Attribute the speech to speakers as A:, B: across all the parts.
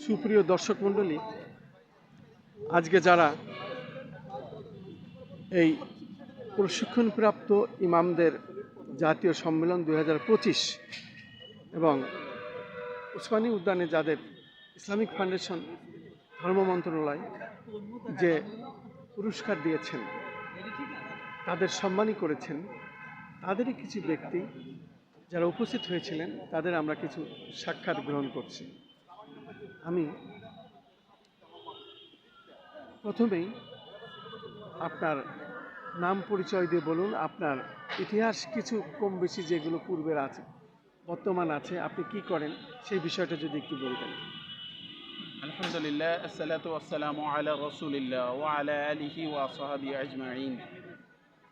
A: সুপ্রিয় দর্শক মণ্ডলী, আজকে যারা এই প্রশিক্ষণপ্রাপ্ত ইমামদের জাতীয় সম্মেলন 2025 এবং উসমানী উদ্যানে যাদের ইসলামিক ফাউন্ডেশন ধর্ম মন্ত্রণালয় যে পুরস্কার দিয়েছেন, তাদের সম্মানী করেছেন, তাদেরই কিছু ব্যক্তি যারা উপস্থিত হয়েছিলেন তাদের আমরা কিছু সাক্ষাৎ গ্রহণ করছি। আমি প্রথমেই আপনার নাম পরিচয় দিয়ে বলুন, আপনার ইতিহাস কিছু কম বেশি যেগুলো পূর্বের আছে বর্তমান আছে, আপনি কি করেন সেই বিষয়টা যদি একটু বলতেন।
B: আলহামদুলিল্লাহ, আসসালাতু ওয়াসসালামু আলা রাসূলিল্লাহ ওয়া আলা আলিহি ওয়া সাহবিহি আজমাইন।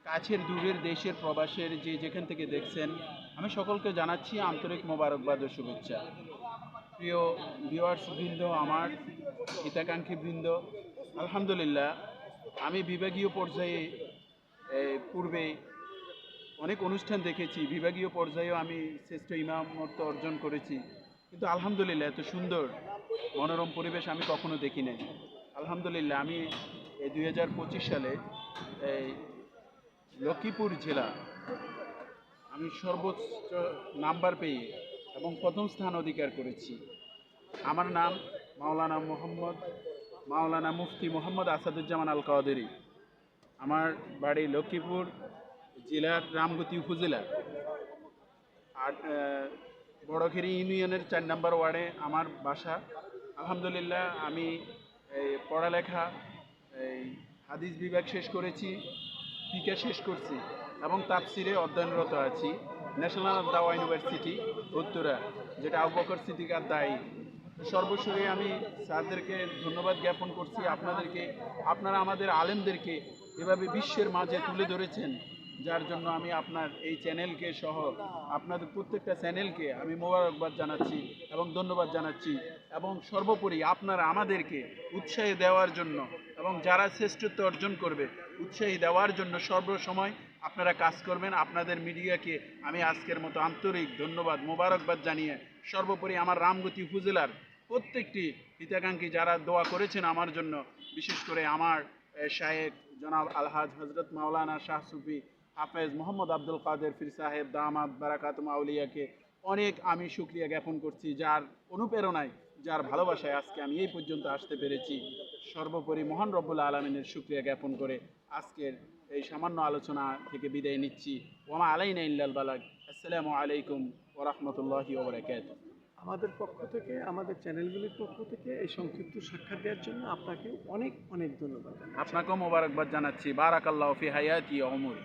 B: কাছের দূরের দেশের প্রবাসের যে যেখান থেকে দেখছেন, আমি সকলকে জানাচ্ছি আন্তরিক মোবারকবাদ ও শুভেচ্ছা। প্রিয় ভিউয়ার্স বৃন্দ, আমার হিতাকাঙ্ক্ষী বৃন্দ, আলহামদুলিল্লাহ আমি বিভাগীয় পর্যায়ে পূর্বে অনেক অনুষ্ঠান দেখেছি, বিভাগীয় পর্যায়েও আমি শ্রেষ্ঠ ইমামত্ব অর্জন করেছি, কিন্তু আলহামদুলিল্লাহ এত সুন্দর মনোরম পরিবেশ আমি কখনো দেখি নাই। আলহামদুলিল্লাহ আমি এই 2025 সালে এই লক্ষ্মীপুর জেলা আমি সর্বোচ্চ নাম্বার পেয়ে এবং প্রথম স্থান অধিকার করেছি। আমার নাম মাওলানা মুফতি মোহাম্মদ আসাদুজ্জামান আল কাদেরী। আমার বাড়ি লক্ষ্মীপুর জেলার রামগতি উপজেলা বড়খেরি ইউনিয়নের 4 নম্বর ওয়ার্ডে আমার বাসা। আলহামদুলিল্লাহ আমি পড়ালেখা হাদিস বিভাগ শেষ করেছি, ফিকা শেষ করছি এবং তাফসিরে অধ্যয়নরত আছি ন্যাশনাল দাওয়া ইউনিভার্সিটি উত্তরা, যেটা আবু বকর সিদ্দিক আদ-দাঈ। সর্বশেষে আমি স্যারদেরকে ধন্যবাদ জ্ঞাপন করছি, আপনারা আমাদের আলেমদেরকে এভাবে বিশ্বের মাঝে তুলে ধরেছেন, যার জন্য আমি আপনার এই চ্যানেলকে সহ আপনাদের প্রত্যেকটা চ্যানেলকে আমি মোবারকবাদ জানাচ্ছি এবং ধন্যবাদ জানাচ্ছি। এবং সর্বোপরি আপনারা আমাদেরকে উৎসাহী দেওয়ার জন্য এবং যারা শ্রেষ্ঠত্ব অর্জন করবে উৎসাহী দেওয়ার জন্য সর্বসময় আপনারা কাজ করবেন। আপনাদের মিডিয়াকে আমি আজকের মতো আন্তরিক ধন্যবাদ মোবারকবাদ জানিয়ে সর্বোপরি আমার রামগতি উপজেলার প্রত্যেকটি হিতাকাঙ্ক্ষী যারা দোয়া করেছেন আমার জন্য, বিশেষ করে আমার শায়েখ জনাব আলহাজ হজরত মাওলানা শাহ সুফি হাফেজ মোহাম্মদ আব্দুল কাদের ফির সাহেব দামাত বারাকাতুম আউলিয়াকে অনেক আমি শুকরিয়া জ্ঞাপন করছি, যার অনুপ্রেরণায় যার ভালোবাসায় আজকে আমি এই পর্যন্ত আসতে পেরেছি। সর্বোপরি মহান রব্বুল আলমিনের শুকরিয়া জ্ঞাপন করে আজকের এই সামান্য আলোচনা থেকে বিদায় নিচ্ছি। ওমা আলাইনা ইল্লাল বালাগ। আসসালামু আলাইকুম ওয়া রাহমাতুল্লাহি ওয়া বারাকাতুহু।
A: আমাদের পক্ষ থেকে, আমাদের চ্যানেলগুলির পক্ষ থেকে এই সংক্ষিপ্ত সাক্ষাৎ দেওয়ার জন্য আপনাকে অনেক অনেক ধন্যবাদ।
B: আপনাকেও মোবারকবাদ জানাচ্ছি। বারাকাল্লাহু ফি হায়াতি ওয়া উমরি।